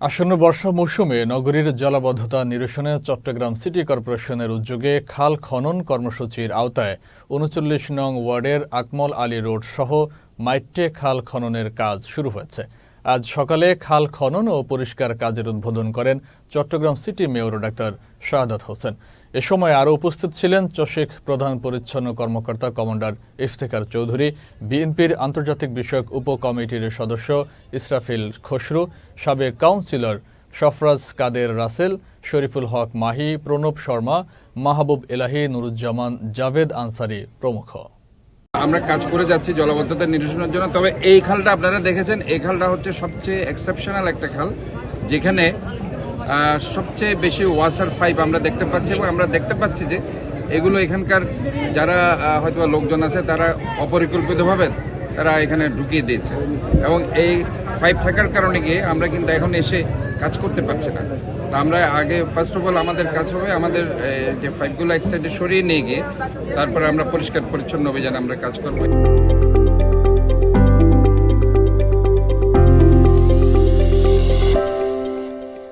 আসন্ন বর্ষা মৌসুমে নগরীর জলাবদ্ধতা নিরসনে চট্টগ্রাম সিটি কর্পোরেশনের উদ্যোগে খাল খনন কর্মসূচির আওতায় ৩৯ নং ওয়ার্ডের আকমল আলী রোড সহ মাইট্টে খাল খননের কাজ শুরু হয়েছে। আজ সকালে খাল খনন ও পরিষ্কার কাজের উদ্বোধন করেন Chittagong city mayor doctor Shahadat Hossain. এ সময় আরও উপস্থিত ছিলেন চসিক প্রধান পরিচ্ছন্ন কর্মকর্তা কমান্ডার ইফতেখার চৌধুরী, বিএনপির আন্তর্জাতিক বিষয়ক উপ কমিটির সদস্য ইসরাফিল খসরু, সাবেক কাউন্সিলর সফরাজ কাদের রাসেল, শরীফুল হক মাহি, প্রণব শর্মা, মাহবুব এলাহি, নুরুজ্জামান, জাভেদ আনসারি প্রমুখ। আমরা কাজ করে যাচ্ছি জলাবদ্ধতা নিরসনের জন্য। তবে এই খালটা আপনারা দেখেছেন, এই খালটা হচ্ছে সবচেয়ে এক্সেপশনাল একটা খাল, যেখানে সবচেয়ে বেশি ওয়াসার পাইপ আমরা দেখতে পাচ্ছি। এবং আমরা দেখতে পাচ্ছি যে এগুলো এখানকার যারা হয়তো লোকজন আছে তারা অপরিকল্পিতভাবে তারা এখানে ঢুকিয়ে দিয়েছে, এবং এই পাইপ থাকার কারণে গিয়ে আমরা কিন্তু এখন এসে কাজ করতে পারছি না। তো আমরা আগে ফার্স্ট অফ অল আমাদের কাজ হবে আমাদের যে পাইপগুলো এক সাইডে সরিয়ে নিয়ে গিয়ে তারপরে আমরা পরিষ্কার পরিচ্ছন্ন অভিযান আমরা কাজ করবো।